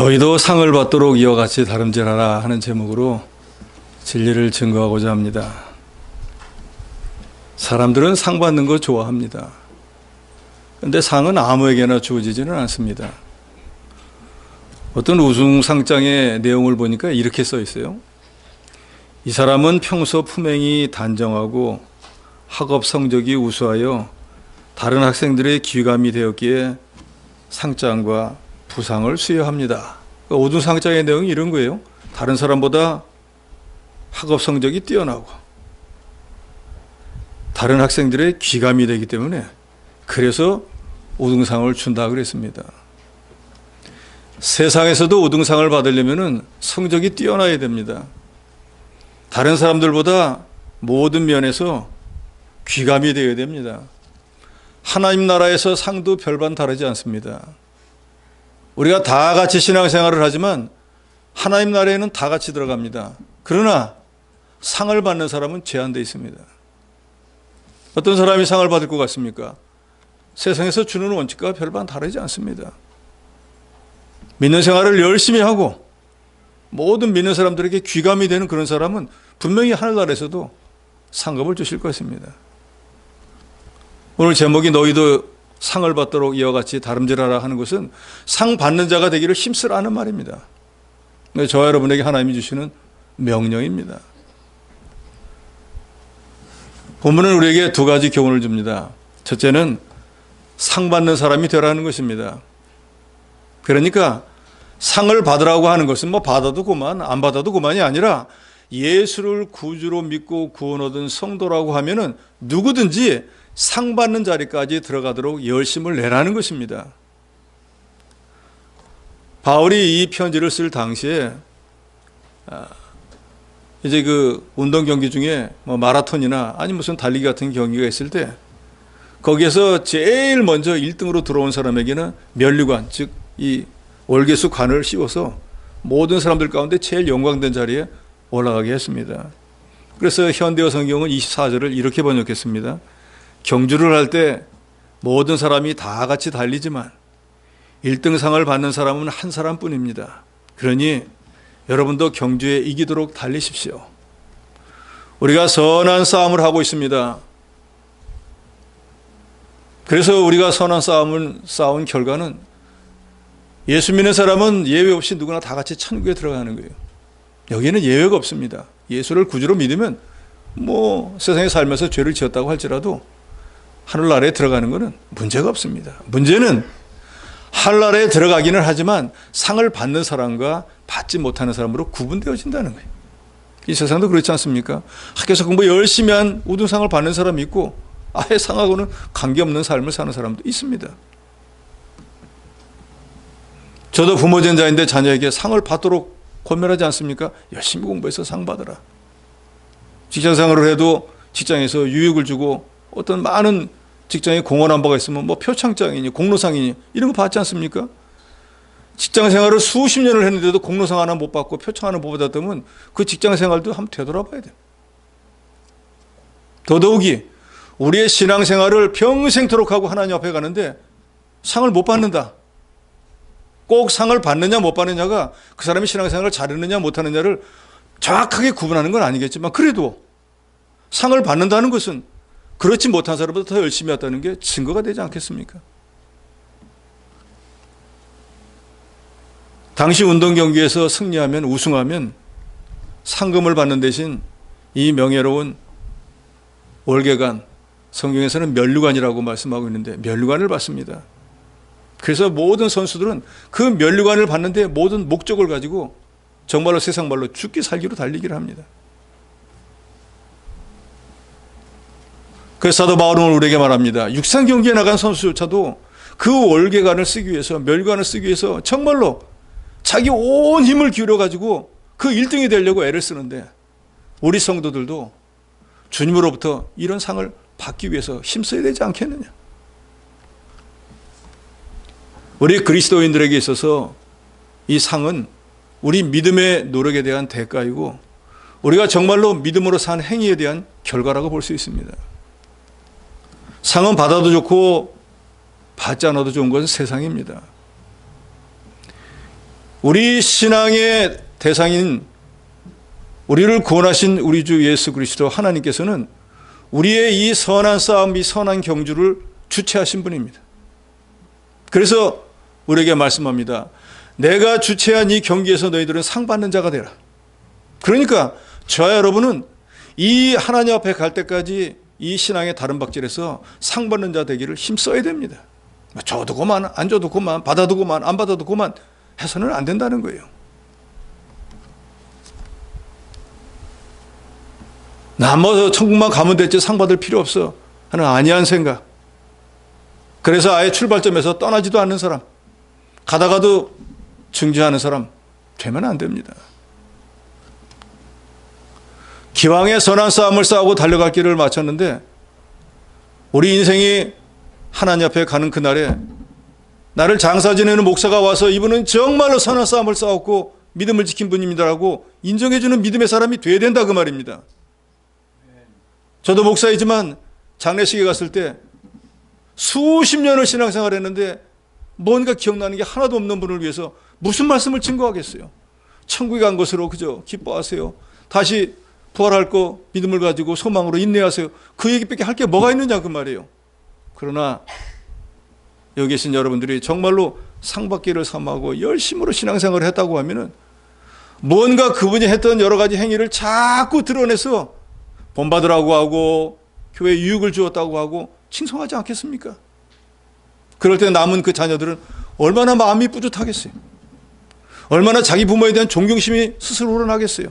너희도 상을 받도록 이와 같이 다름질하라 하는 제목으로 진리를 증거하고자 합니다. 사람들은 상 받는 거 좋아합니다. 그런데 상은 아무에게나 주어지지는 않습니다. 어떤 우승상장의 내용을 보니까 이렇게 써 있어요. 이 사람은 평소 품행이 단정하고 학업 성적이 우수하여 다른 학생들의 귀감이 되었기에 상장과 부상을 수여합니다. 우등상장의 내용이 이런 거예요. 다른 사람보다 학업 성적이 뛰어나고 다른 학생들의 귀감이 되기 때문에 그래서 우등상을 준다 그랬습니다. 세상에서도 우등상을 받으려면 성적이 뛰어나야 됩니다. 다른 사람들보다 모든 면에서 귀감이 되어야 됩니다. 하나님 나라에서 상도 별반 다르지 않습니다. 우리가 다 같이 신앙생활을 하지만 하나님 나라에는 다 같이 들어갑니다. 그러나 상을 받는 사람은 제한되어 있습니다. 어떤 사람이 상을 받을 것 같습니까? 세상에서 주는 원칙과 별반 다르지 않습니다. 믿는 생활을 열심히 하고 모든 믿는 사람들에게 귀감이 되는 그런 사람은 분명히 하늘나라에서도 상급을 주실 것입니다. 오늘 제목이 너희도 상을 받도록 이와 같이 다름질하라 하는 것은 상 받는 자가 되기를 힘쓰라는 말입니다. 저와 여러분에게 하나님이 주시는 명령입니다. 본문은 우리에게 두 가지 교훈을 줍니다. 첫째는 상 받는 사람이 되라는 것입니다. 그러니까 상을 받으라고 하는 것은 뭐 받아도 그만 안 받아도 그만이 아니라 예수를 구주로 믿고 구원 얻은 성도라고 하면은 누구든지 상 받는 자리까지 들어가도록 열심을 내라는 것입니다. 바울이 이 편지를 쓸 당시에 이제 그 운동 경기 중에 뭐 마라톤이나 아니 무슨 달리기 같은 경기가 있을 때 거기에서 제일 먼저 1등으로 들어온 사람에게는 면류관, 즉 이 월계수 관을 씌워서 모든 사람들 가운데 제일 영광된 자리에 올라가게 했습니다. 그래서 현대어 성경은 24절을 이렇게 번역했습니다. 경주를 할 때 모든 사람이 다 같이 달리지만 1등상을 받는 사람은 한 사람뿐입니다. 그러니 여러분도 경주에 이기도록 달리십시오. 우리가 선한 싸움을 하고 있습니다. 그래서 우리가 선한 싸움을 싸운 결과는 예수 믿는 사람은 예외 없이 누구나 다 같이 천국에 들어가는 거예요. 여기에는 예외가 없습니다. 예수를 구주로 믿으면 뭐 세상에 살면서 죄를 지었다고 할지라도 하늘나라에 들어가는 것은 문제가 없습니다. 문제는 하늘나라에 들어가기는 하지만 상을 받는 사람과 받지 못하는 사람으로 구분되어진다는 거예요. 이 세상도 그렇지 않습니까? 학교에서 공부 열심히 한 우등상을 받는 사람이 있고 아예 상하고는 관계없는 삶을 사는 사람도 있습니다. 저도 부모된 자인데 자녀에게 상을 받도록 권면하지 않습니까? 열심히 공부해서 상 받으라. 직장생활을 해도 직장에서 유익을 주고 어떤 많은 직장에 공헌한 바가 있으면 뭐 표창장이니 공로상이니 이런 거 받지 않습니까? 직장생활을 수십 년을 했는데도 공로상 하나 못 받고 표창 하나 못 받았다면 그 직장생활도 한번 되돌아봐야 돼요. 더더욱이 우리의 신앙생활을 평생토록 하고 하나님 앞에 가는데 상을 못 받는다. 꼭 상을 받느냐 못 받느냐가 그 사람이 신앙생활을 잘했느냐 못하느냐를 정확하게 구분하는 건 아니겠지만 그래도 상을 받는다는 것은 그렇지 못한 사람보다 더 열심히 했다는 게 증거가 되지 않겠습니까? 당시 운동 경기에서 승리하면 우승하면 상금을 받는 대신 이 명예로운 월계관, 성경에서는 면류관이라고 말씀하고 있는데 면류관을 받습니다. 그래서 모든 선수들은 그 면류관을 받는데 모든 목적을 가지고 정말로 세상 말로 죽기 살기로 달리기를 합니다. 그래서 사도 바울은 우리에게 말합니다. 육상 경기에 나간 선수조차도 그 월계관을 쓰기 위해서 면류관을 쓰기 위해서 정말로 자기 온 힘을 기울여 가지고 그 1등이 되려고 애를 쓰는데 우리 성도들도 주님으로부터 이런 상을 받기 위해서 힘써야 되지 않겠느냐. 우리 그리스도인들에게 있어서 이 상은 우리 믿음의 노력에 대한 대가이고 우리가 정말로 믿음으로 산 행위에 대한 결과라고 볼 수 있습니다. 상은 받아도 좋고 받지 않아도 좋은 것은 세상입니다. 우리 신앙의 대상인 우리를 구원하신 우리 주 예수 그리스도 하나님께서는 우리의 이 선한 싸움, 이 선한 경주를 주체하신 분입니다. 그래서 우리에게 말씀합니다. 내가 주체한 이 경기에서 너희들은 상 받는 자가 되라. 그러니까 저와 여러분은 이 하나님 앞에 갈 때까지 이 신앙의 다른 박질에서 상 받는 자 되기를 힘써야 됩니다. 줘도 그만, 안 줘도 그만, 받아도 그만, 안 받아도 그만 해서는 안 된다는 거예요. 나 뭐 천국만 가면 됐지 상 받을 필요 없어 하는 안이한 생각. 그래서 아예 출발점에서 떠나지도 않는 사람, 가다가도 증지하는 사람 되면 안 됩니다. 기왕에 선한 싸움을 싸우고 달려갈 길을 마쳤는데 우리 인생이 하나님 앞에 가는 그날에 나를 장사 지내는 목사가 와서 이분은 정말로 선한 싸움을 싸웠고 믿음을 지킨 분입니다라고 인정해주는 믿음의 사람이 돼야 된다 그 말입니다. 저도 목사이지만 장례식에 갔을 때 수십 년을 신앙생활 했는데 뭔가 기억나는 게 하나도 없는 분을 위해서 무슨 말씀을 증거하겠어요. 천국에 간 것으로 그저 기뻐하세요. 다시 부활할 거 믿음을 가지고 소망으로 인내하세요. 그 얘기밖에 할 게 뭐가 있느냐 그 말이에요. 그러나 여기 계신 여러분들이 정말로 상 받기를 삼하고 열심으로 신앙생활을 했다고 하면은 뭔가 그분이 했던 여러 가지 행위를 자꾸 드러내서 본받으라고 하고 교회에 유익을 주었다고 하고 칭송하지 않겠습니까? 그럴 때 남은 그 자녀들은 얼마나 마음이 뿌듯하겠어요. 얼마나 자기 부모에 대한 존경심이 스스로 우러나겠어요.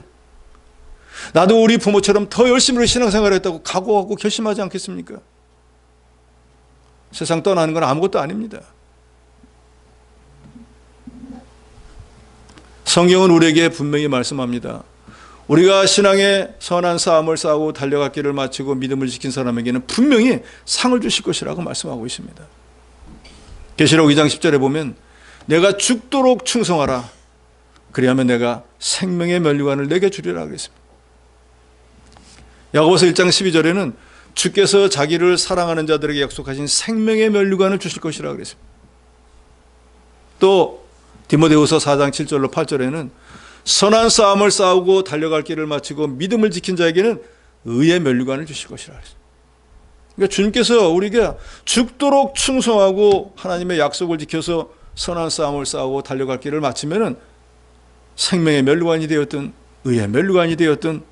나도 우리 부모처럼 더 열심히 신앙생활을 했다고 각오하고 결심하지 않겠습니까? 세상 떠나는 건 아무것도 아닙니다. 성경은 우리에게 분명히 말씀합니다. 우리가 신앙의 선한 싸움을 싸우고 달려갈 길을 마치고 믿음을 지킨 사람에게는 분명히 상을 주실 것이라고 말씀하고 있습니다. 계시록 2장 10절에 보면 내가 죽도록 충성하라. 그리하면 내가 생명의 면류관을 내게 주리라 그랬습니다. 야고보서 1장 12절에는 주께서 자기를 사랑하는 자들에게 약속하신 생명의 면류관을 주실 것이라 그랬습니다. 또 디모데후서 4장 7절로 8절에는 선한 싸움을 싸우고 달려갈 길을 마치고 믿음을 지킨 자에게는 의의 면류관을 주실 것이라 그랬습니다. 그러니까 주님께서 우리가 죽도록 충성하고 하나님의 약속을 지켜서 선한 싸움을 싸우고 달려갈 길을 마치면은 생명의 면류관이 되었든 의의 면류관이 되었든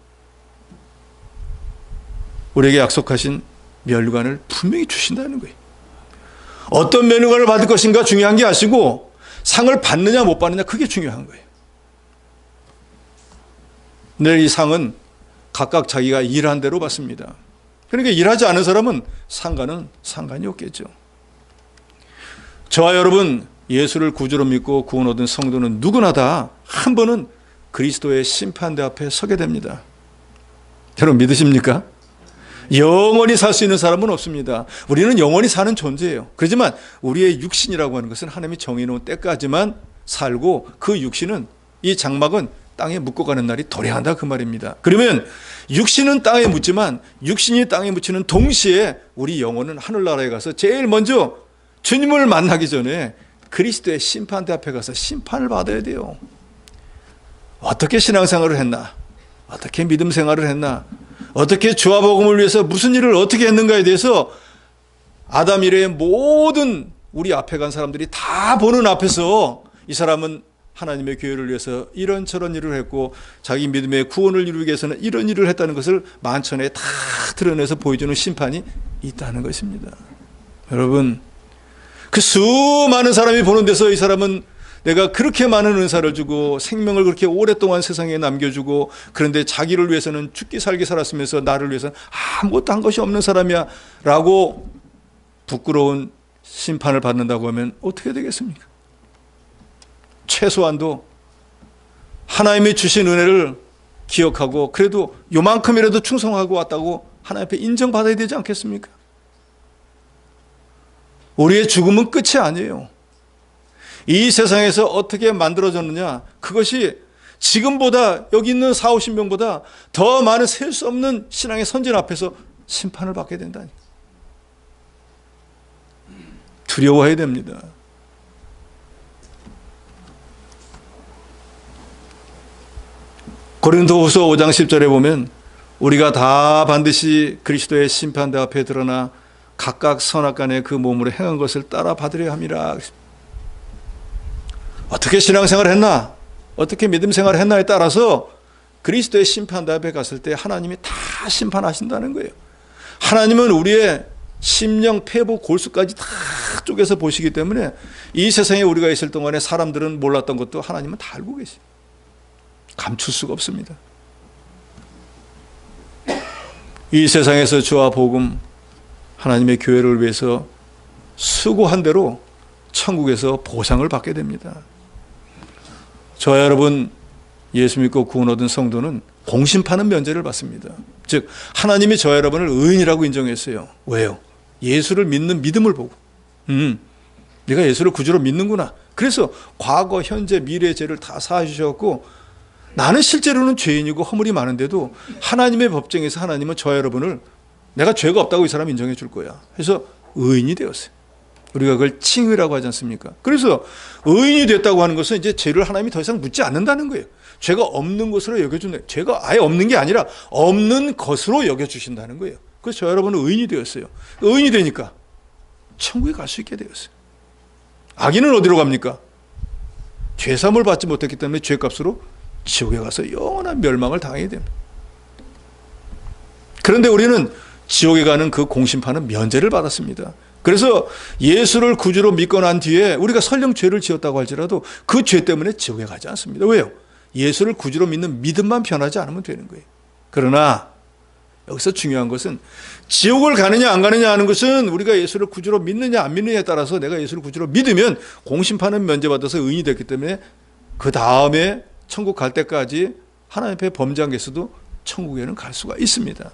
우리에게 약속하신 면류관을 분명히 주신다는 거예요. 어떤 면류관을 받을 것인가 중요한 게 아니고 상을 받느냐 못 받느냐 그게 중요한 거예요. 늘 이 상은 각각 자기가 일한 대로 받습니다. 그러니까 일하지 않은 사람은 상관은 상관이 없겠죠. 저와 여러분 예수를 구주로 믿고 구원 얻은 성도는 누구나 다 한 번은 그리스도의 심판대 앞에 서게 됩니다. 여러분 믿으십니까? 영원히 살 수 있는 사람은 없습니다. 우리는 영원히 사는 존재예요. 그렇지만 우리의 육신이라고 하는 것은 하나님이 정해놓은 때까지만 살고 그 육신은 이 장막은 땅에 묻고가는 날이 도래한다 그 말입니다. 그러면 육신은 땅에 묻지만 육신이 땅에 묻히는 동시에 우리 영혼은 하늘나라에 가서 제일 먼저 주님을 만나기 전에 그리스도의 심판대 앞에 가서 심판을 받아야 돼요. 어떻게 신앙생활을 했나? 어떻게 믿음 생활을 했나? 어떻게 주와 복음을 위해서 무슨 일을 어떻게 했는가에 대해서 아담 이래의 모든 우리 앞에 간 사람들이 다 보는 앞에서 이 사람은 하나님의 교회를 위해서 이런저런 일을 했고 자기 믿음의 구원을 이루기 위해서는 이런 일을 했다는 것을 만천에 다 드러내서 보여주는 심판이 있다는 것입니다. 여러분 그 수많은 사람이 보는 데서 이 사람은 내가 그렇게 많은 은사를 주고 생명을 그렇게 오랫동안 세상에 남겨주고 그런데 자기를 위해서는 죽기 살기 살았으면서 나를 위해서는 아무것도 한 것이 없는 사람이야 라고 부끄러운 심판을 받는다고 하면 어떻게 되겠습니까? 최소한도 하나님이 주신 은혜를 기억하고 그래도 요만큼이라도 충성하고 왔다고 하나님 앞에 인정받아야 되지 않겠습니까? 우리의 죽음은 끝이 아니에요. 이 세상에서 어떻게 만들어졌느냐 그것이 지금보다 여기 있는 40-50명보다 더 많은 셀 수 없는 신앙의 선진 앞에서 심판을 받게 된다니 두려워해야 됩니다. 고린도후서 5장 10절에 보면 우리가 다 반드시 그리스도의 심판대 앞에 드러나 각각 선악간에 그 몸으로 행한 것을 따라 받으려 함이라. 어떻게 신앙생활을 했나, 어떻게 믿음 생활을 했나에 따라서 그리스도의 심판대 앞에 갔을 때 하나님이 다 심판하신다는 거예요. 하나님은 우리의 심령, 폐부, 골수까지 다 쪼개서 보시기 때문에 이 세상에 우리가 있을 동안에 사람들은 몰랐던 것도 하나님은 다 알고 계세요. 감출 수가 없습니다. 이 세상에서 주와 복음, 하나님의 교회를 위해서 수고한 대로 천국에서 보상을 받게 됩니다. 저와 여러분, 예수 믿고 구원 얻은 성도는 공심파는 면제를 받습니다. 즉 하나님이 저와 여러분을 의인이라고 인정했어요. 왜요? 예수를 믿는 믿음을 보고 네가 예수를 구주로 믿는구나. 그래서 과거, 현재, 미래의 죄를 다 사하주셨고 나는 실제로는 죄인이고 허물이 많은데도 하나님의 법정에서 하나님은 저와 여러분을 내가 죄가 없다고 이 사람 인정해 줄 거야. 그래서 의인이 되었어요. 우리가 그걸 칭의라고 하지 않습니까? 그래서 의인이 됐다고 하는 것은 이제 죄를 하나님이 더 이상 묻지 않는다는 거예요. 죄가 없는 것으로 여겨준다. 죄가 아예 없는 게 아니라 없는 것으로 여겨주신다는 거예요. 그래서 저 여러분은 의인이 되었어요. 의인이 되니까 천국에 갈 수 있게 되었어요. 악인은 어디로 갑니까? 죄사함을 받지 못했기 때문에 죄값으로 지옥에 가서 영원한 멸망을 당하게 됩니다. 그런데 우리는 지옥에 가는 그 공심판은 면제를 받았습니다. 그래서 예수를 구주로 믿고 난 뒤에 우리가 설령 죄를 지었다고 할지라도 그 죄 때문에 지옥에 가지 않습니다. 왜요? 예수를 구주로 믿는 믿음만 변하지 않으면 되는 거예요. 그러나 여기서 중요한 것은 지옥을 가느냐 안 가느냐 하는 것은 우리가 예수를 구주로 믿느냐 안 믿느냐에 따라서 내가 예수를 구주로 믿으면 공심판은 면제받아서 의인이 됐기 때문에 그 다음에 천국 갈 때까지 하나님 앞에 범죄한 개수도 천국에는 갈 수가 있습니다.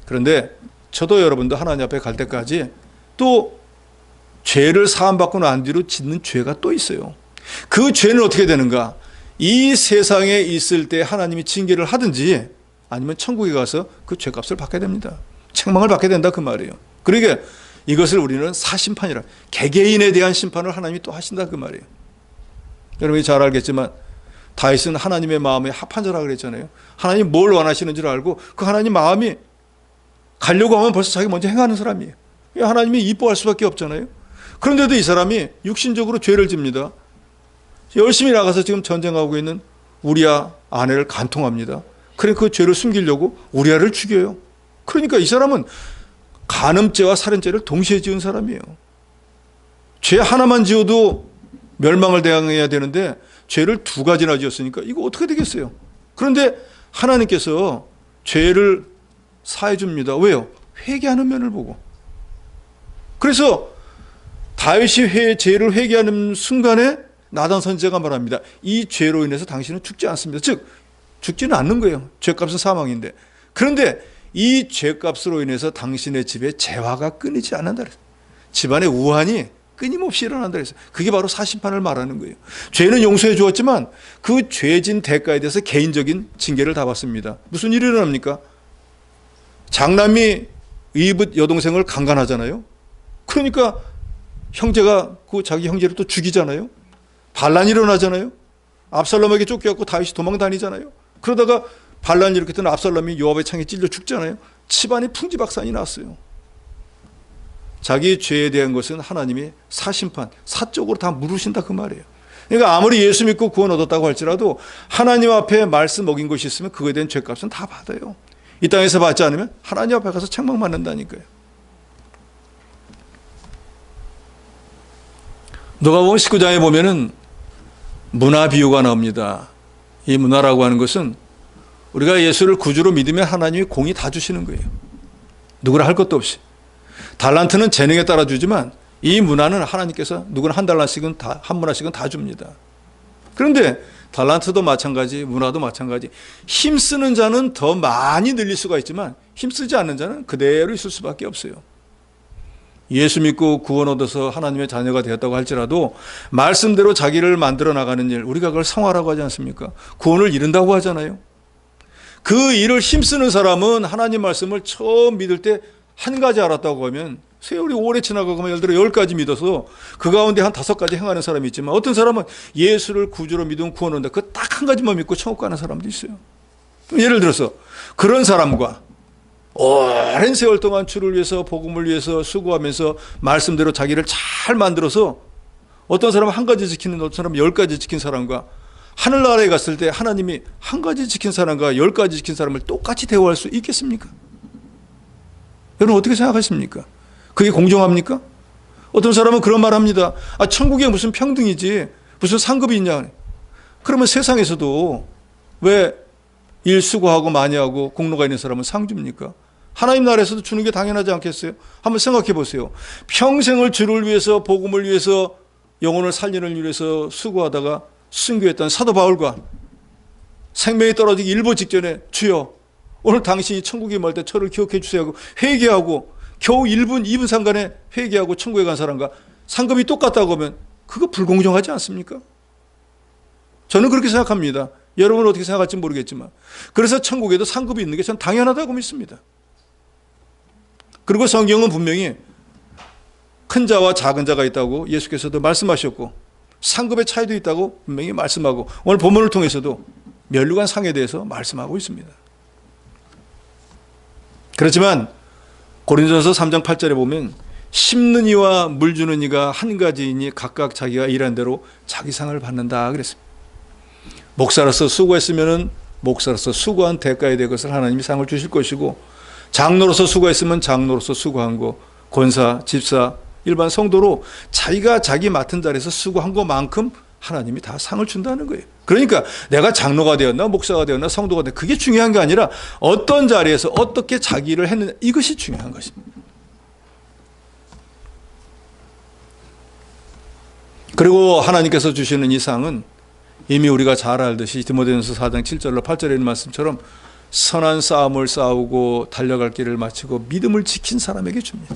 그런데 저도 여러분도 하나님 앞에 갈 때까지 또 죄를 사함받고 난 뒤로 짓는 죄가 또 있어요. 그 죄는 어떻게 되는가? 이 세상에 있을 때 하나님이 징계를 하든지 아니면 천국에 가서 그 죄값을 받게 됩니다. 책망을 받게 된다 그 말이에요. 그러니까 이것을 우리는 사심판이라, 개개인에 대한 심판을 하나님이 또 하신다 그 말이에요. 여러분이 잘 알겠지만 다윗은 하나님의 마음에 합한 자라 그랬잖아요. 하나님 뭘 원하시는 줄 알고 그 하나님 마음이 가려고 하면 벌써 자기 먼저 행하는 사람이에요. 하나님이 이뻐할 수밖에 없잖아요. 그런데도 이 사람이 육신적으로 죄를 집니다. 열심히 나가서 지금 전쟁하고 있는 우리아 아내를 간통합니다. 그래 그 죄를 숨기려고 우리아를 죽여요. 그러니까 이 사람은 간음죄와 살인죄를 동시에 지은 사람이에요. 죄 하나만 지어도 멸망을 당해야 되는데 죄를 두 가지나 지었으니까 이거 어떻게 되겠어요? 그런데 하나님께서 죄를 사해 줍니다. 왜요? 회개하는 면을 보고. 그래서 다윗이 죄를 회개하는 순간에 나단 선지자가 말합니다. 이 죄로 인해서 당신은 죽지 않습니다. 즉 죽지는 않는 거예요. 죄값은 사망인데. 그런데 이 죄값으로 인해서 당신의 집에 재화가 끊이지 않는다. 집안의 우환이 끊임없이 일어난다. 그게 바로 사심판을 말하는 거예요. 죄는 용서해 주었지만 그 죄진 대가에 대해서 개인적인 징계를 다 받습니다. 무슨 일이 일어납니까? 장남이 이붓 여동생을 강간하잖아요. 그러니까 형제가 그 자기 형제를 또 죽이잖아요. 반란이 일어나잖아요. 압살롬에게 쫓겨갖고 다윗이 도망 다니잖아요. 그러다가 반란이 일으켰던 압살롬이 요압의 창에 찔려 죽잖아요. 집안에 풍지박산이 났어요. 자기 죄에 대한 것은 하나님이 사심판, 사적으로 다 물으신다 그 말이에요. 그러니까 아무리 예수 믿고 구원 얻었다고 할지라도 하나님 앞에 말씀 먹인 것이 있으면 그거에 대한 죄값은 다 받아요. 이 땅에서 받지 않으면 하나님 앞에 가서 책망받는다니까요. 누가복음 19장에 보면은 문화 비유가 나옵니다. 이 문화라고 하는 것은 우리가 예수를 구주로 믿으면 하나님이 공이 다 주시는 거예요. 누구나 할 것도 없이. 달란트는 재능에 따라 주지만 이 문화는 하나님께서 누구나 한 달란트씩은 다, 한 문화씩은 다 줍니다. 그런데 달란트도 마찬가지, 문화도 마찬가지. 힘쓰는 자는 더 많이 늘릴 수가 있지만 힘쓰지 않는 자는 그대로 있을 수밖에 없어요. 예수 믿고 구원 얻어서 하나님의 자녀가 되었다고 할지라도 말씀대로 자기를 만들어 나가는 일, 우리가 그걸 성화라고 하지 않습니까? 구원을 이룬다고 하잖아요. 그 일을 힘쓰는 사람은 하나님 말씀을 처음 믿을 때 한 가지 알았다고 하면 세월이 오래 지나가고 예를 들어 10가지 믿어서 그 가운데 한 5가지 행하는 사람이 있지만 어떤 사람은 예수를 구주로 믿으면 구원 얻는다. 그 딱 한 가지만 믿고 천국 가는 사람도 있어요. 예를 들어서 그런 사람과 오랜 세월 동안 주를 위해서 복음을 위해서 수고하면서 말씀대로 자기를 잘 만들어서 어떤 사람은 한 가지 지키는 어떤 사람은 10가지 지킨 사람과 하늘나라에 갔을 때 하나님이 한 가지 지킨 사람과 10가지 지킨 사람을 똑같이 대우할 수 있겠습니까? 여러분 어떻게 생각하십니까? 그게 공정합니까? 어떤 사람은 그런 말 합니다. 천국에 무슨 평등이지 무슨 상급이 있냐. 그러면 세상에서도 왜 일 수고하고 많이 하고 공로가 있는 사람은 상 줍니까? 하나님 나라에서도 주는 게 당연하지 않겠어요? 한번 생각해 보세요. 평생을 주를 위해서 복음을 위해서 영혼을 살리는 위해서 수고하다가 순교했던 사도 바울과 생명이 떨어지기 일보 직전에 주여 오늘 당신이 천국에 말 때 저를 기억해 주세요 하고 회개하고 겨우 1분 2분 상간에 회개하고 천국에 간 사람과 상급이 똑같다고 하면 그거 불공정하지 않습니까? 저는 그렇게 생각합니다. 여러분은 어떻게 생각할지 모르겠지만 그래서 천국에도 상급이 있는 게 전 당연하다고 믿습니다. 그리고 성경은 분명히 큰 자와 작은 자가 있다고 예수께서도 말씀하셨고 상급의 차이도 있다고 분명히 말씀하고 오늘 본문을 통해서도 면류관 상에 대해서 말씀하고 있습니다. 그렇지만 고린도전서 3장 8절에 보면 심는 이와 물 주는 이가 한 가지이니 각각 자기가 일한 대로 자기 상을 받는다 그랬습니다. 목사로서 수고했으면 목사로서 수고한 대가에 대해 것을 하나님이 상을 주실 것이고 장로로서 수고했으면 장로로서 수고한 거 권사, 집사, 일반 성도로 자기가 자기 맡은 자리에서 수고한 것만큼 하나님이 다 상을 준다는 거예요. 그러니까 내가 장로가 되었나 목사가 되었나 성도가 되었나 그게 중요한 게 아니라 어떤 자리에서 어떻게 자기 일을 했느냐 이것이 중요한 것입니다. 그리고 하나님께서 주시는 이 상은 이미 우리가 잘 알듯이 디모데전서 4장 7절로 8절에 있는 말씀처럼 선한 싸움을 싸우고 달려갈 길을 마치고 믿음을 지킨 사람에게 줍니다.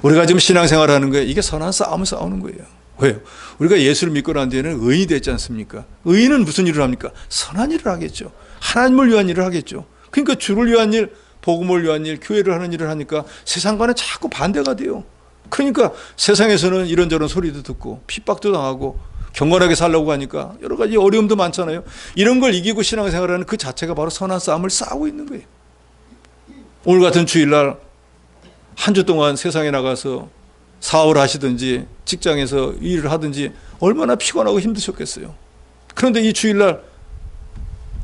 우리가 지금 신앙생활을 하는 거예요. 이게 선한 싸움을 싸우는 거예요. 왜요? 우리가 예수를 믿고 난 뒤에는 의인이 됐지 않습니까? 의인은 무슨 일을 합니까? 선한 일을 하겠죠. 하나님을 위한 일을 하겠죠. 그러니까 주를 위한 일, 복음을 위한 일, 교회를 하는 일을 하니까 세상과는 자꾸 반대가 돼요. 그러니까 세상에서는 이런저런 소리도 듣고 핍박도 당하고 경건하게 살려고 하니까 여러 가지 어려움도 많잖아요. 이런 걸 이기고 신앙생활하는 그 자체가 바로 선한 싸움을 싸우고 있는 거예요. 오늘 같은 주일날 한 주 동안 세상에 나가서 사업을 하시든지 직장에서 일을 하든지 얼마나 피곤하고 힘드셨겠어요. 그런데 이 주일날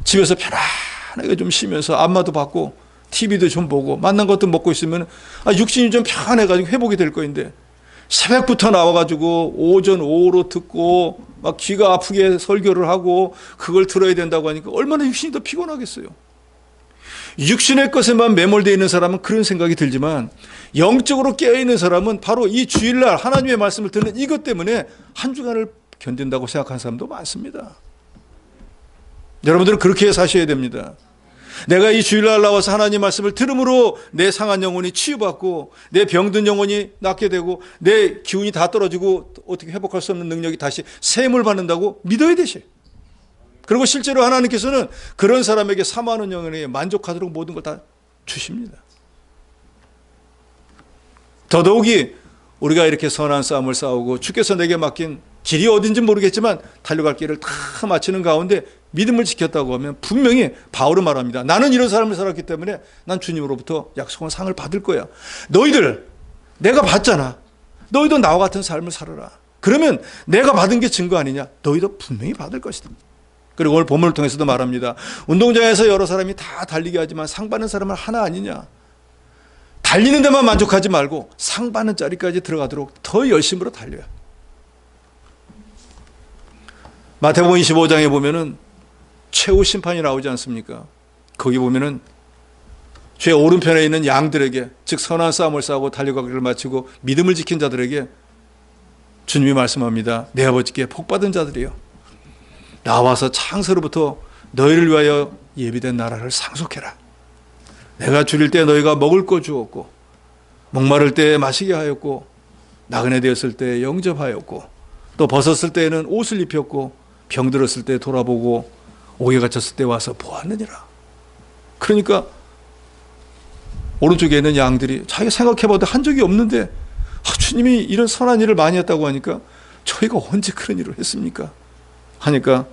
집에서 편안하게 좀 쉬면서 안마도 받고 TV도 좀 보고 맛난 것도 먹고 있으면 육신이 좀 편해가지고 회복이 될 거인데 새벽부터 나와가지고 오전 오후로 듣고 막 귀가 아프게 설교를 하고 그걸 들어야 된다고 하니까 얼마나 육신이 더 피곤하겠어요. 육신의 것에만 매몰되어 있는 사람은 그런 생각이 들지만 영적으로 깨어있는 사람은 바로 이 주일날 하나님의 말씀을 듣는 이것 때문에 한 주간을 견딘다고 생각하는 사람도 많습니다. 여러분들은 그렇게 사셔야 됩니다. 내가 이 주일날 나와서 하나님 말씀을 들음으로 내 상한 영혼이 치유받고 내 병든 영혼이 낫게 되고 내 기운이 다 떨어지고 어떻게 회복할 수 없는 능력이 다시 샘을 받는다고 믿어야 되셔요. 그리고 실제로 하나님께서는 그런 사람에게 사모하는 영혼에 만족하도록 모든 걸 다 주십니다. 더더욱이 우리가 이렇게 선한 싸움을 싸우고 주께서 내게 맡긴 길이 어딘지 모르겠지만 달려갈 길을 다 마치는 가운데 믿음을 지켰다고 하면 분명히 바울은 말합니다. 나는 이런 삶을 살았기 때문에 난 주님으로부터 약속한 상을 받을 거야. 너희들 내가 받잖아. 너희도 나와 같은 삶을 살아라. 그러면 내가 받은 게 증거 아니냐? 너희도 분명히 받을 것이다. 그리고 오늘 본문을 통해서도 말합니다. 운동장에서 여러 사람이 다 달리게 하지만 상 받는 사람은 하나 아니냐? 달리는 데만 만족하지 말고 상 받는 자리까지 들어가도록 더 열심으로 달려야. 마태복음 25장에 보면은 최후 심판이 나오지 않습니까? 거기 보면은 죄 오른편에 있는 양들에게, 즉 선한 싸움을 싸우고 달려가기를 마치고 믿음을 지킨 자들에게 주님이 말씀합니다. 내 아버지께 복받은 자들이요, 나와서 창세로부터 너희를 위하여 예비된 나라를 상속해라. 내가 줄일 때 너희가 먹을 거 주었고, 목마를 때 마시게 하였고, 나그네 되었을 때 영접하였고, 또 벗었을 때에는 옷을 입혔고, 병들었을 때 돌아보고, 옥에 갇혔을 때 와서 보았느니라. 그러니까 오른쪽에 있는 양들이 자기가 생각해봐도 한 적이 없는데 주님이 이런 선한 일을 많이 했다고 하니까 저희가 언제 그런 일을 했습니까? 하니까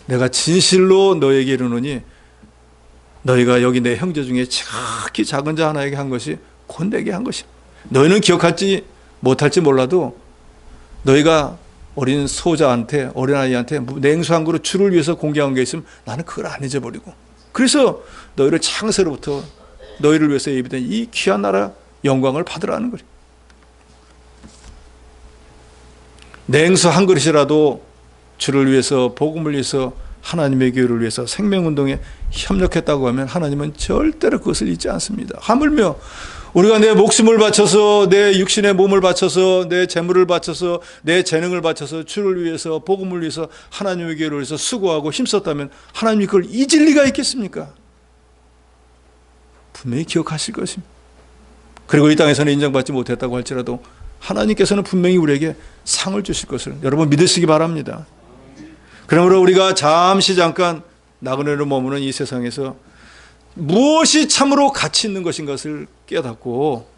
내가 진실로 너에게 이르노니 너희가 여기 내 형제 중에 지극히 작은 자 하나에게 한 것이 곧 내게 한 것이야. 너희는 기억할지 못할지 몰라도 너희가 어린 소자한테, 어린아이한테 냉수 한 그릇 주를 위해서 공개한 게 있으면 나는 그걸 안 잊어버리고, 그래서 너희를 창세로부터 너희를 위해서 예비된 이 귀한 나라 영광을 받으라는 거예요. 냉수 한 그릇이라도 주를 위해서, 복음을 위해서, 하나님의 교회를 위해서 생명운동에 협력했다고 하면 하나님은 절대로 그것을 잊지 않습니다. 하물며 우리가 내 목숨을 바쳐서, 내 육신의 몸을 바쳐서, 내 재물을 바쳐서, 내 재능을 바쳐서 주를 위해서, 복음을 위해서, 하나님의 교회를 위해서 수고하고 힘썼다면 하나님이 그걸 잊을 리가 있겠습니까? 분명히 기억하실 것입니다. 그리고 이 땅에서는 인정받지 못했다고 할지라도 하나님께서는 분명히 우리에게 상을 주실 것을 여러분 믿으시기 바랍니다. 그러므로 우리가 잠깐 나그네로 머무는 이 세상에서 무엇이 참으로 가치 있는 것인 것을 깨닫고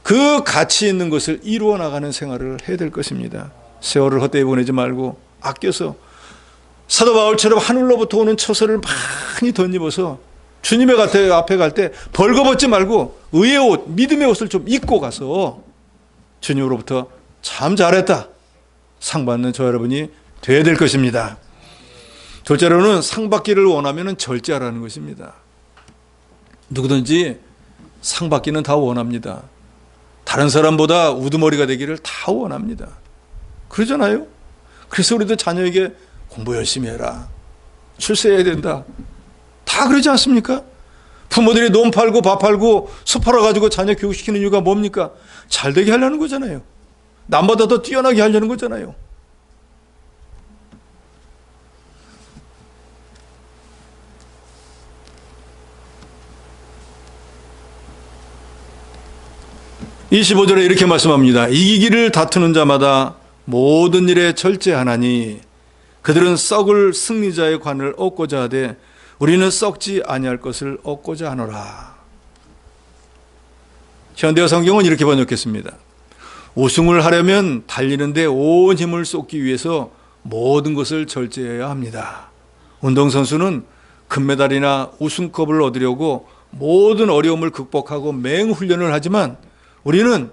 그 가치 있는 것을 이루어 나가는 생활을 해야 될 것입니다. 세월을 헛되이 보내지 말고 아껴서 사도 바울처럼 하늘로부터 오는 처소를 많이 덧입어서 주님의 앞에 갈 때 벌거벗지 말고 의의 옷, 믿음의 옷을 좀 입고 가서 주님으로부터 참 잘했다 상 받는 저 여러분이 되어야 될 것입니다. 둘째로는 상 받기를 원하면 절제하라는 것입니다. 누구든지 상 받기는 다 원합니다. 다른 사람보다 우두머리가 되기를 다 원합니다. 그러잖아요. 그래서 우리도 자녀에게 공부 열심히 해라, 출세해야 된다, 다 그러지 않습니까? 부모들이 논 팔고 밥 팔고 수 팔아가지고 자녀 교육시키는 이유가 뭡니까? 잘 되게 하려는 거잖아요. 남보다 더 뛰어나게 하려는 거잖아요. (25절에) 이렇게 말씀합니다. 이기기를 다투는 자마다 모든 일에 절제하나니 그들은 썩을 승리자의 관을 얻고자 하되 우리는 썩지 아니할 것을 얻고자 하노라. 현대어 성경은 이렇게 번역했습니다. 우승을 하려면 달리는데 온 힘을 쏟기 위해서 모든 것을 절제해야 합니다. 운동선수는 금메달이나 우승컵을 얻으려고 모든 어려움을 극복하고 맹훈련을 하지만 우리는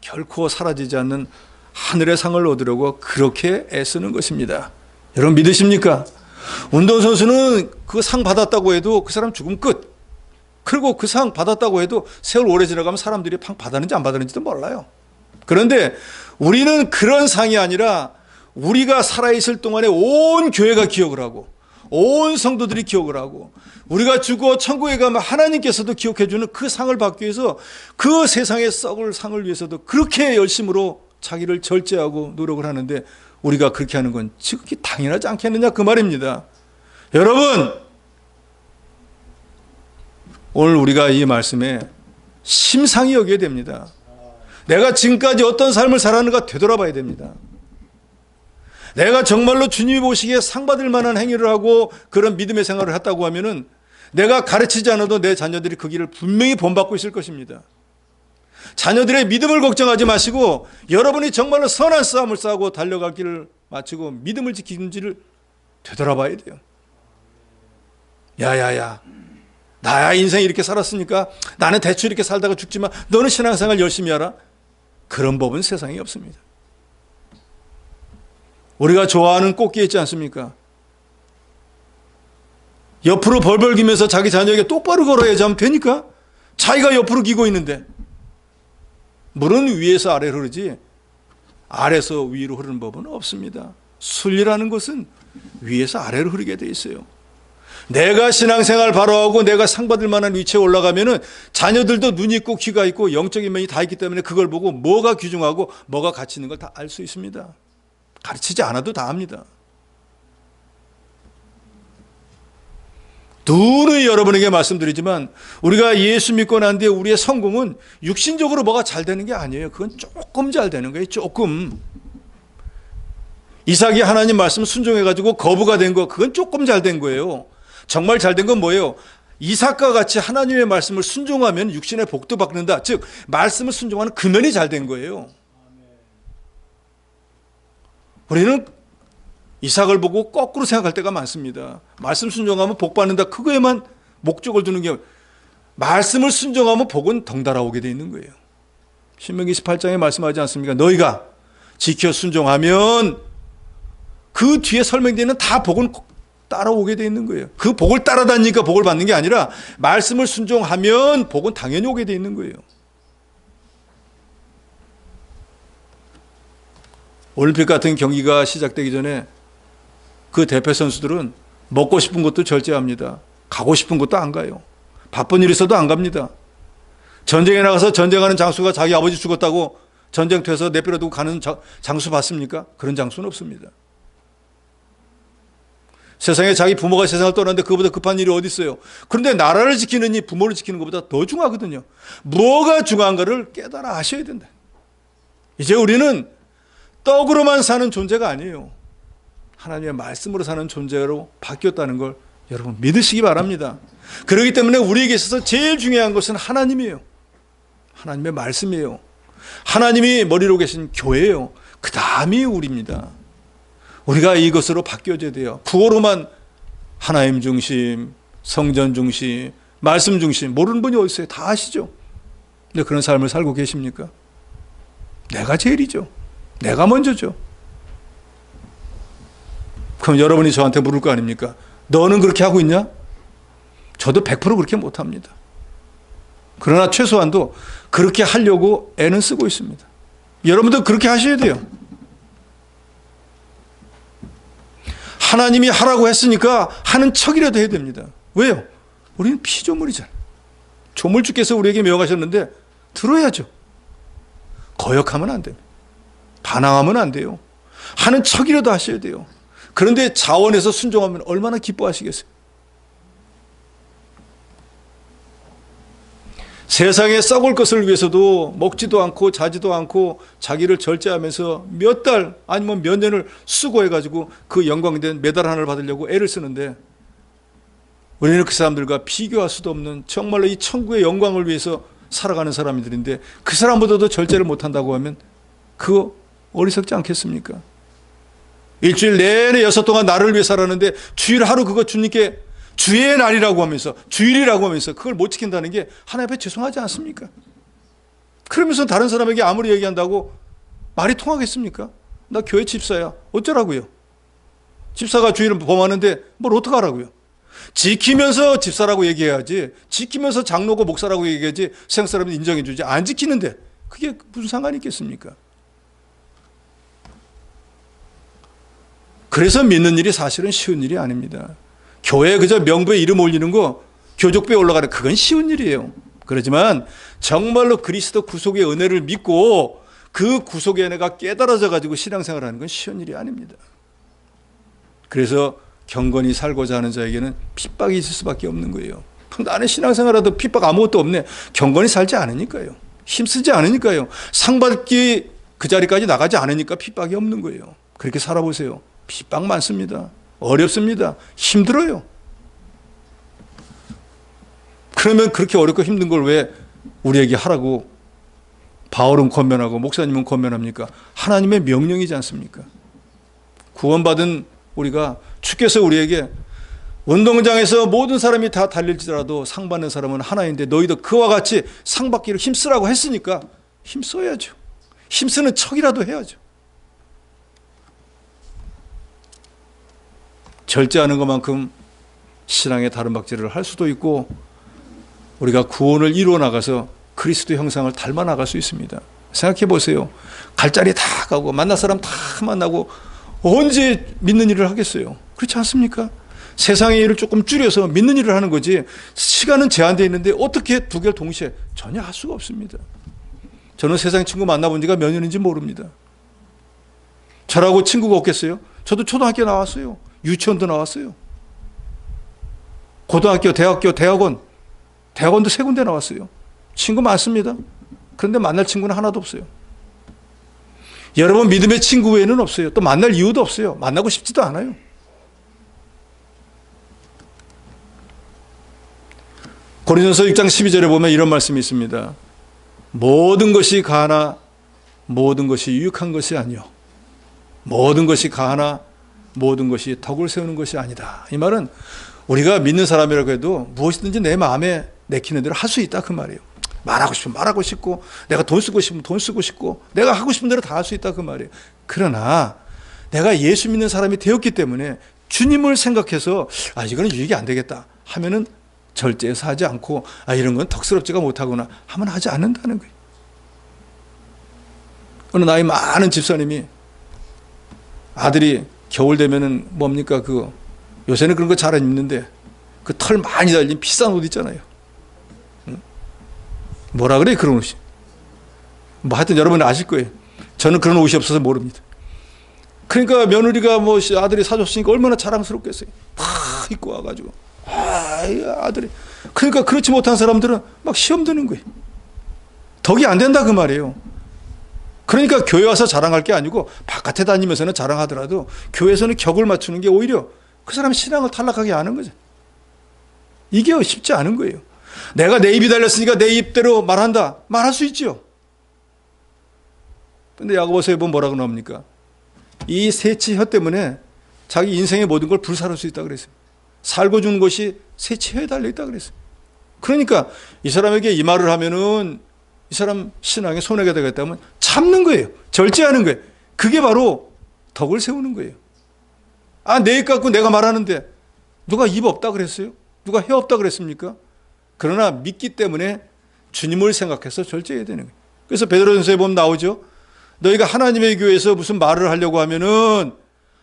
결코 사라지지 않는 하늘의 상을 얻으려고 그렇게 애쓰는 것입니다. 여러분 믿으십니까? 운동선수는 그 상 받았다고 해도 그 사람 죽으면 끝. 그리고 그 상 받았다고 해도 세월 오래 지나가면 사람들이 받았는지 안 받았는지도 몰라요. 그런데 우리는 그런 상이 아니라 우리가 살아있을 동안에 온 교회가 기억을 하고 온 성도들이 기억을 하고 우리가 죽어 천국에 가면 하나님께서도 기억해 주는 그 상을 받기 위해서 그 세상에 썩을 상을 위해서도 그렇게 열심으로 자기를 절제하고 노력을 하는데 우리가 그렇게 하는 건 지극히 당연하지 않겠느냐 그 말입니다. 여러분 오늘 우리가 이 말씀에 심상히 여겨야 됩니다. 내가 지금까지 어떤 삶을 살았는가 되돌아봐야 됩니다. 내가 정말로 주님이 보시기에 상 받을 만한 행위를 하고 그런 믿음의 생활을 했다고 하면은 내가 가르치지 않아도 내 자녀들이 그 길을 분명히 본받고 있을 것입니다. 자녀들의 믿음을 걱정하지 마시고 여러분이 정말로 선한 싸움을 싸고 달려갈 길을 마치고 믿음을 지키는지를 되돌아봐야 돼요. 야야야, 나야 인생 이렇게 살았으니까 나는 대충 이렇게 살다가 죽지만 너는 신앙생활 열심히 하라. 그런 법은 세상에 없습니다. 우리가 좋아하는 꽃게 있지 않습니까? 옆으로 벌벌 기면서 자기 자녀에게 똑바로 걸어야지 하면 되니까? 자기가 옆으로 기고 있는데 물은 위에서 아래로 흐르지 아래에서 위로 흐르는 법은 없습니다. 순리라는 것은 위에서 아래로 흐르게 돼 있어요. 내가 신앙생활 바로 하고 내가 상 받을 만한 위치에 올라가면은 자녀들도 눈이 있고 귀가 있고 영적인 면이 다 있기 때문에 그걸 보고 뭐가 귀중하고 뭐가 가치 있는 걸 다 알 수 있습니다. 가르치지 않아도 다 압니다. 누누이 여러분에게 말씀드리지만 우리가 예수 믿고 난 뒤에 우리의 성공은 육신적으로 뭐가 잘 되는 게 아니에요. 그건 조금 잘 되는 거예요. 조금. 이삭이 하나님 말씀 순종해가지고 거부가 된 거 그건 조금 잘 된 거예요. 정말 잘 된 건 뭐예요? 이삭과 같이 하나님의 말씀을 순종하면 육신의 복도 받는다. 즉 말씀을 순종하는 근원이 잘 된 거예요. 우리는 이삭을 보고 거꾸로 생각할 때가 많습니다. 말씀 순종하면 복 받는다. 그거에만 목적을 두는 게 말씀을 순종하면 복은 덩달아 오게 돼 있는 거예요. 신명기 18장에 말씀하지 않습니까? 너희가 지켜 순종하면 그 뒤에 설명되는 다 복은 따라오게 돼 있는 거예요. 그 복을 따라다니니까 복을 받는 게 아니라 말씀을 순종하면 복은 당연히 오게 돼 있는 거예요. 올림픽 같은 경기가 시작되기 전에 그 대표 선수들은 먹고 싶은 것도 절제합니다. 가고 싶은 것도 안 가요. 바쁜 일 있어도 안 갑니다. 전쟁에 나가서 전쟁하는 장수가 자기 아버지 죽었다고 전쟁터에서 내버려두고 가는 장수 봤습니까? 그런 장수는 없습니다. 세상에 자기 부모가 세상을 떠났는데 그보다 급한 일이 어디 있어요? 그런데 나라를 지키는 이 부모를 지키는 것보다 더 중요하거든요. 뭐가 중요한가를 깨달아 아셔야 된다. 이제 우리는 떡으로만 사는 존재가 아니에요. 하나님의 말씀으로 사는 존재로 바뀌었다는 걸 여러분 믿으시기 바랍니다. 그렇기 때문에 우리에게 있어서 제일 중요한 것은 하나님이에요. 하나님의 말씀이에요. 하나님이 머리로 계신 교회예요. 그 다음이 우리입니다. 우리가 이것으로 바뀌어져야 돼요. 구호로만 하나님 중심, 성전 중심, 말씀 중심, 모르는 분이 어디 있어요? 다 아시죠? 근데 그런 삶을 살고 계십니까? 내가 제일이죠. 내가 먼저죠. 그럼 여러분이 저한테 물을 거 아닙니까? 너는 그렇게 하고 있냐? 저도 100% 그렇게 못합니다. 그러나 최소한도 그렇게 하려고 애는 쓰고 있습니다. 여러분도 그렇게 하셔야 돼요. 하나님이 하라고 했으니까 하는 척이라도 해야 됩니다. 왜요? 우리는 피조물이잖아요. 조물주께서 우리에게 명하셨는데 들어야죠. 거역하면 안 됩니다. 반항하면 안 돼요. 하는 척이라도 하셔야 돼요. 그런데 자원해서 순종하면 얼마나 기뻐하시겠어요? 세상에 썩을 것을 위해서도 먹지도 않고 자지도 않고 자기를 절제하면서 몇 달 아니면 몇 년을 수고해가지고 그 영광된 메달 하나를 받으려고 애를 쓰는데 우리는 그 사람들과 비교할 수도 없는 정말로 이 천국의 영광을 위해서 살아가는 사람들인데 그 사람보다도 절제를 못한다고 하면 그거 어리석지 않겠습니까? 일주일 내내 6 동안 나를 위해 살았는데 주일 하루 그거 주님께 주의 날이라고 하면서 주일이라고 하면서 그걸 못 지킨다는 게 하나님 앞에 죄송하지 않습니까? 그러면서 다른 사람에게 아무리 얘기한다고 말이 통하겠습니까? 나 교회 집사야. 어쩌라고요? 집사가 주일을 범하는데 뭘 어떡하라고요? 지키면서 집사라고 얘기해야지, 지키면서 장로고 목사라고 얘기해야지 세상 사람들 인정해 주지. 안 지키는데 그게 무슨 상관이 있겠습니까? 그래서 믿는 일이 사실은 쉬운 일이 아닙니다. 교회에 그저 명부에 이름 올리는 거, 교족부에 올라가는 그건 쉬운 일이에요. 그렇지만 정말로 그리스도 구속의 은혜를 믿고 그 구속의 은혜가 깨달아져 가지고 신앙생활하는 건 쉬운 일이 아닙니다. 그래서 경건히 살고자 하는 자에게는 핍박이 있을 수밖에 없는 거예요. 나는 신앙생활하도 핍박 아무것도 없네. 경건히 살지 않으니까요. 힘쓰지 않으니까요. 상 받기 그 자리까지 나가지 않으니까 핍박이 없는 거예요. 그렇게 살아보세요. 핍박 많습니다. 어렵습니다. 힘들어요. 그러면 그렇게 어렵고 힘든 걸 왜 우리에게 하라고 바울은 권면하고 목사님은 권면합니까? 하나님의 명령이지 않습니까? 구원받은 우리가 주께서 우리에게 운동장에서 모든 사람이 다 달릴지라도 상 받는 사람은 하나인데 너희도 그와 같이 상 받기를 힘쓰라고 했으니까 힘써야죠. 힘쓰는 척이라도 해야죠. 절제하는 것만큼 신앙의 다른 박제를 할 수도 있고 우리가 구원을 이루어 나가서 그리스도 형상을 닮아 나갈 수 있습니다. 생각해 보세요. 갈 자리 다 가고 만날 사람 다 만나고 언제 믿는 일을 하겠어요? 그렇지 않습니까? 세상의 일을 조금 줄여서 믿는 일을 하는 거지 시간은 제한되어 있는데 어떻게 두 개를 동시에 전혀 할 수가 없습니다. 저는 세상 친구 만나본 지가 몇 년인지 모릅니다. 저라고 친구가 없겠어요? 저도 초등학교 나왔어요. 유치원도 나왔어요. 고등학교, 대학교, 대학원도 3군데 나왔어요. 친구 많습니다. 그런데 만날 친구는 하나도 없어요. 여러분 믿음의 친구 외에는 없어요. 또 만날 이유도 없어요. 만나고 싶지도 않아요. 고린도서 6장 12절에 보면 이런 말씀이 있습니다. 모든 것이 가하나 모든 것이 유익한 것이 아니요 모든 것이 가하나 모든 것이 덕을 세우는 것이 아니다. 이 말은 우리가 믿는 사람이라고 해도 무엇이든지 내 마음에 내키는 대로 할 수 있다 그 말이에요. 말하고 싶으면 말하고 싶고, 내가 돈 쓰고 싶으면 돈 쓰고 싶고, 내가 하고 싶은 대로 다 할 수 있다 그 말이에요. 그러나 내가 예수 믿는 사람이 되었기 때문에 주님을 생각해서 이거는 유익이 안 되겠다 하면은 절제해서 하지 않고, 이런 건 덕스럽지가 못하구나 하면 하지 않는다는 거예요. 어느 나이 많은 집사님이 아들이 겨울 되면은 뭡니까, 요새는 그런 거 잘 안 입는데 그 털 많이 달린 비싼 옷 있잖아요. 뭐라 그래 그런 옷이? 뭐 하여튼 여러분 아실 거예요. 저는 그런 옷이 없어서 모릅니다. 그러니까 며느리가 아들이 사줬으니까 얼마나 자랑스럽겠어요. 막 입고 와가지고 아들이. 그러니까 그렇지 못한 사람들은 막 시험 드는 거예요. 덕이 안 된다 그 말이에요. 그러니까 교회 와서 자랑할 게 아니고 바깥에 다니면서는 자랑하더라도 교회에서는 격을 맞추는 게 오히려 그 사람 신앙을 탈락하게 하는 거죠. 이게 쉽지 않은 거예요. 내가 내 입이 달렸으니까 내 입대로 말한다. 말할 수 있죠. 근데 야고보서에 보면 뭐라고 나옵니까? 이 셋째 혀 때문에 자기 인생의 모든 걸 불사를 수 있다 그랬어요. 살고 죽는 것이 셋째 혀에 달려있다 그랬어요. 그러니까 이 사람에게 이 말을 하면은 이 사람 신앙에 손해가 되겠다면 참는 거예요. 절제하는 거예요. 그게 바로 덕을 세우는 거예요. 내 입 갖고 내가 말하는데 누가 입 없다 그랬어요? 누가 혀 없다 그랬습니까? 그러나 믿기 때문에 주님을 생각해서 절제해야 되는 거예요. 그래서 베드로전서에 보면 나오죠. 너희가 하나님의 교회에서 무슨 말을 하려고 하면은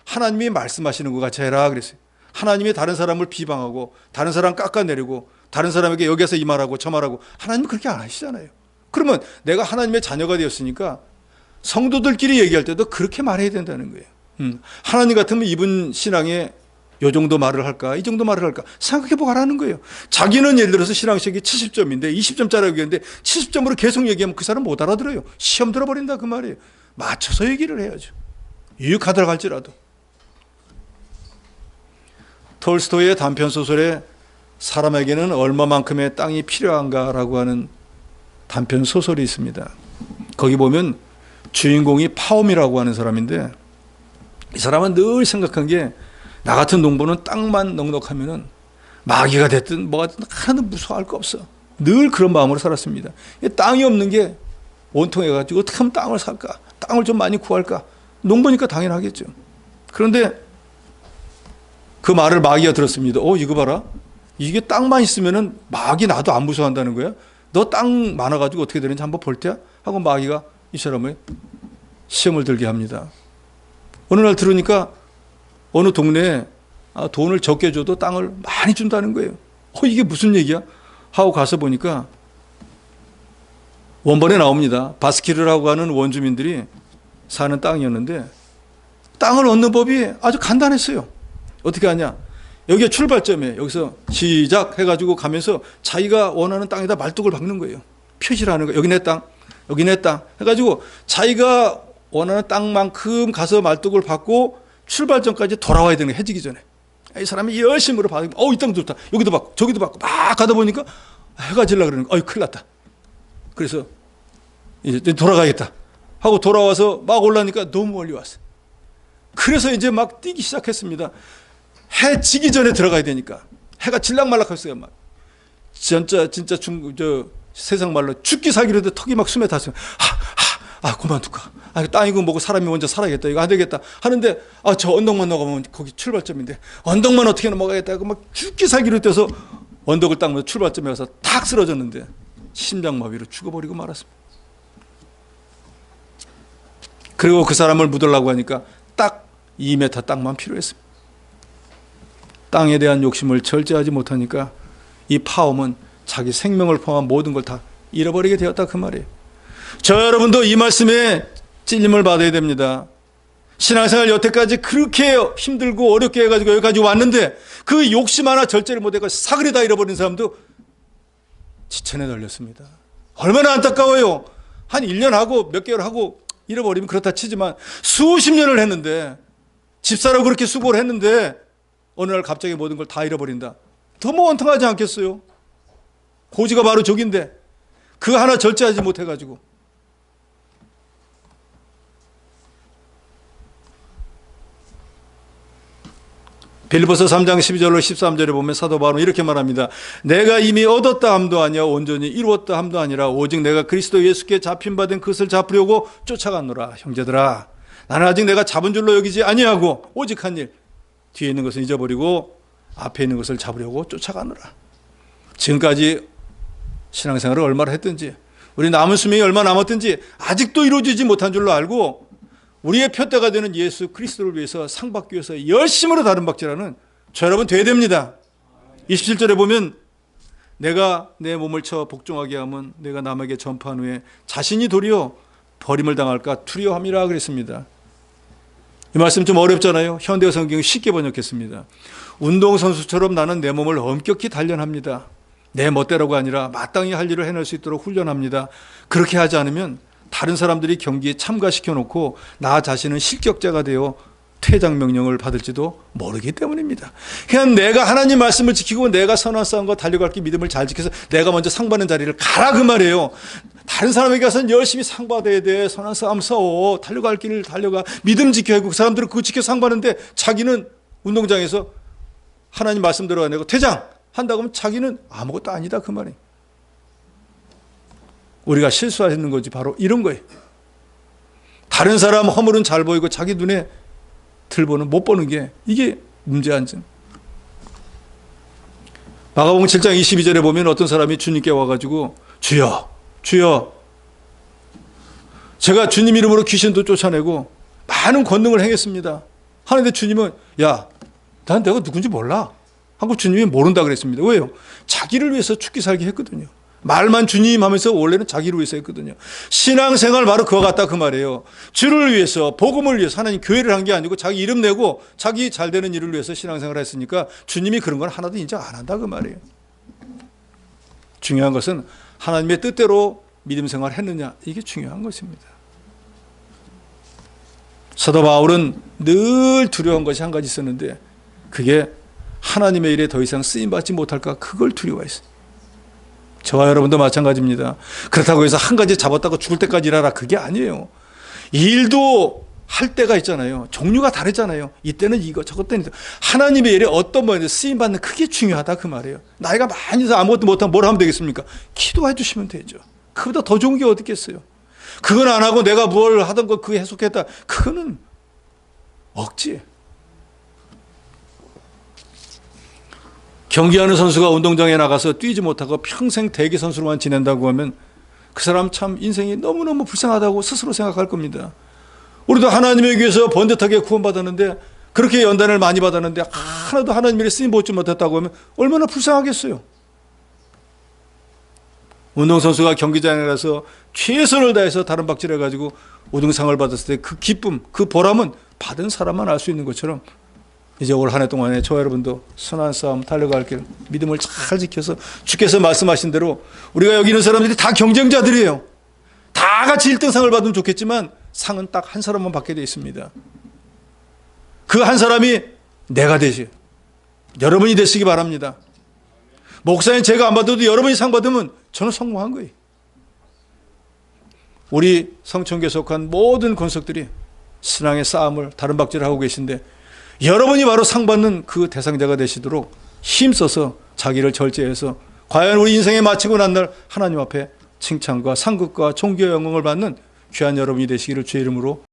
하나님이 말씀하시는 것 같이 해라 그랬어요. 하나님이 다른 사람을 비방하고 다른 사람 깎아내리고 다른 사람에게 여기서 이 말하고 저 말하고 하나님은 그렇게 안 하시잖아요. 그러면 내가 하나님의 자녀가 되었으니까 성도들끼리 얘기할 때도 그렇게 말해야 된다는 거예요. 하나님 같으면 이분 신앙에 이 정도 말을 할까? 이 정도 말을 할까? 생각해보고 하라는 거예요. 자기는 예를 들어서 신앙식이 70점인데 20점짜리 얘기했는데 70점으로 계속 얘기하면 그 사람 못 알아들어요. 시험 들어버린다 그 말이에요. 맞춰서 얘기를 해야죠. 유익하더라 할지라도. 톨스토이의 단편소설에 사람에게는 얼마만큼의 땅이 필요한가라고 하는 단편소설이 있습니다. 거기 보면 주인공이 파옴이라고 하는 사람인데 이 사람은 늘 생각한 게 나 같은 농부는 땅만 넉넉하면은 마귀가 됐든 뭐가 됐든 하나도 무서워할 거 없어. 늘 그런 마음으로 살았습니다. 땅이 없는 게 원통해가지고 어떻게 하면 땅을 살까? 땅을 좀 많이 구할까? 농부니까 당연하겠죠. 그런데 그 말을 마귀가 들었습니다. 이거 봐라. 이게 땅만 있으면은 마귀 나도 안 무서워한다는 거야. 너 땅 많아가지고 어떻게 되는지 한번 볼 때야? 하고 마귀가 이 사람을 시험을 들게 합니다. 어느 날 들으니까 어느 동네에 돈을 적게 줘도 땅을 많이 준다는 거예요. 이게 무슨 얘기야? 하고 가서 보니까 원본에 나옵니다. 바스키르라고 하는 원주민들이 사는 땅이었는데 땅을 얻는 법이 아주 간단했어요. 어떻게 하냐? 여기가 출발점에 여기서 시작 해가지고 가면서 자기가 원하는 땅에다 말뚝을 박는 거예요. 표시를 하는 거예요. 여기 내 땅, 여기 내 땅 해가지고 자기가 원하는 땅만큼 가서 말뚝을 박고 출발점까지 돌아와야 되는 거예요. 해지기 전에. 이 사람이 열심으로 받고 이 땅 좋다. 여기도 받고 저기도 받고 막 가다 보니까 해가 질라 그러는 거예요. 큰일 났다. 그래서 이제 돌아가야겠다 하고 돌아와서 막 올라니까 너무 멀리 왔어요. 그래서 이제 막 뛰기 시작했습니다. 해 지기 전에 들어가야 되니까. 해가 질락말락했어요. 막 진짜 세상 말로 죽기 살기로 해도 턱이 막 숨에 닿았어요. 그만둘까. 땅이고 뭐고 사람이 먼저 살아야겠다. 이거 안 되겠다. 하는데, 저 언덕만 넘어가면 거기 출발점인데, 언덕만 어떻게 넘어가겠다. 막 죽기 살기로 뛰어서 언덕을 딱 넘어서 출발점에 가서 탁 쓰러졌는데, 심장마비로 죽어버리고 말았습니다. 그리고 그 사람을 묻으려고 하니까 딱 2m 땅만 필요했습니다. 땅에 대한 욕심을 절제하지 못하니까 이 파옴은 자기 생명을 포함한 모든 걸 다 잃어버리게 되었다 그 말이에요. 저 여러분도 이 말씀에 찔림을 받아야 됩니다. 신앙생활 여태까지 그렇게 힘들고 어렵게 해가지고 여기까지 왔는데 그 욕심 하나 절제를 못해서 사그리 다 잃어버린 사람도 지천에 달렸습니다. 얼마나 안타까워요. 한 1년 하고 몇 개월 하고 잃어버리면 그렇다 치지만 수십 년을 했는데 집사라고 그렇게 수고를 했는데 어느 날 갑자기 모든 걸 다 잃어버린다. 더 뭐 원통하지 않겠어요? 고지가 바로 저긴데 그 하나 절제하지 못해가지고. 빌립보서 3장 12절로 13절에 보면 사도 바울은 이렇게 말합니다. 내가 이미 얻었다 함도 아니야 온전히 이루었다 함도 아니라 오직 내가 그리스도 예수께 잡힌 바 된 그것을 잡으려고 쫓아갔노라. 형제들아, 나는 아직 내가 잡은 줄로 여기지 아니하고 오직 한 일, 뒤에 있는 것을 잊어버리고 앞에 있는 것을 잡으려고 쫓아가노라. 지금까지 신앙생활을 얼마나 했든지, 우리 남은 수명이 얼마 남았든지 아직도 이루어지지 못한 줄로 알고 우리의 표대가 되는 예수 그리스도를 위해서 상받기 위해서 열심으로 다름박질하는 저 여러분 돼야 됩니다. 27절에 보면 내가 내 몸을 쳐 복종하게 하면 내가 남에게 전파한 후에 자신이 도리어 버림을 당할까 두려워함이라 그랬습니다. 이 말씀 좀 어렵잖아요. 현대어 성경이 쉽게 번역했습니다. 운동선수처럼 나는 내 몸을 엄격히 단련합니다. 내 멋대로가 아니라 마땅히 할 일을 해낼 수 있도록 훈련합니다. 그렇게 하지 않으면 다른 사람들이 경기에 참가시켜놓고 나 자신은 실격자가 되어 퇴장 명령을 받을지도 모르기 때문입니다. 그냥 내가 하나님 말씀을 지키고 내가 선한 싸움과 달려갈 길 믿음을 잘 지켜서 내가 먼저 상 받는 자리를 가라 그 말이에요. 다른 사람에게 가서는 열심히 상 받아야 돼. 선한 싸움 싸워. 달려갈 길을 달려가. 믿음 지켜야 하고 그 사람들은 그거 지켜 상 받는데 자기는 운동장에서 하나님 말씀대로 안 하고 퇴장 한다고 하면 자기는 아무것도 아니다 그 말이에요. 우리가 실수하는 거지 바로 이런 거예요. 다른 사람 허물은 잘 보이고 자기 눈에 들보는 못 보는 게 이게 문제한 점. 마가복음 7장 22절에 보면 어떤 사람이 주님께 와가지고 주여 주여 제가 주님 이름으로 귀신도 쫓아내고 많은 권능을 행했습니다. 하는데 주님은 야, 난 내가 누군지 몰라 하고 주님이 모른다 그랬습니다. 왜요? 자기를 위해서 죽기 살기 했거든요. 말만 주님 하면서 원래는 자기를 위해서 했거든요. 신앙생활 바로 그와 같다 그 말이에요. 주를 위해서 복음을 위해서 하나님 교회를 한 게 아니고 자기 이름 내고 자기 잘 되는 일을 위해서 신앙생활을 했으니까 주님이 그런 건 하나도 인정 안 한다 그 말이에요. 중요한 것은 하나님의 뜻대로 믿음 생활을 했느냐 이게 중요한 것입니다. 사도 바울은 늘 두려운 것이 한 가지 있었는데 그게 하나님의 일에 더 이상 쓰임받지 못할까 그걸 두려워했어요. 저와 여러분도 마찬가지입니다. 그렇다고 해서 한 가지 잡았다고 죽을 때까지 일하라 그게 아니에요. 일도 할 때가 있잖아요. 종류가 다르잖아요. 이때는 이거 저것 때는 하나님의 일에 어떤 분에 쓰임받는 그게 중요하다 그 말이에요. 나이가 많이 돼서 아무것도 못하면 뭘 하면 되겠습니까? 기도해 주시면 되죠. 그보다 더 좋은 게 어디 있겠어요. 그건 안 하고 내가 뭘 하던 거 그게 해석했다. 그거는 억지. 경기하는 선수가 운동장에 나가서 뛰지 못하고 평생 대기 선수로만 지낸다고 하면 그 사람 참 인생이 너무너무 불쌍하다고 스스로 생각할 겁니다. 우리도 하나님에 의해서 번듯하게 구원받았는데 그렇게 연단을 많이 받았는데 하나도 하나님의 쓰임 받지 못했다고 하면 얼마나 불쌍하겠어요. 운동선수가 경기장에 가서 최선을 다해서 다름박질해가지고 우등상을 받았을 때 그 기쁨, 그 보람은 받은 사람만 알 수 있는 것처럼 이제 올 한 해 동안에 저와 여러분도 선한 싸움 달려갈 길 믿음을 잘 지켜서 주께서 말씀하신 대로 우리가 여기 있는 사람들이 다 경쟁자들이에요. 다 같이 1등상을 받으면 좋겠지만 상은 딱 한 사람만 받게 되어 있습니다. 그 한 사람이 내가 되시 여러분이 되시기 바랍니다. 목사님 제가 안 받아도 여러분이 상 받으면 저는 성공한 거예요. 우리 성천교에 속한 모든 권속들이 신앙의 싸움을 다름박질을 하고 계신데 여러분이 바로 상 받는 그 대상자가 되시도록 힘써서 자기를 절제해서 과연 우리 인생에 마치고 난 날 하나님 앞에 칭찬과 상급과 존귀와 영광을 받는 귀한 여러분이 되시기를 주의 이름으로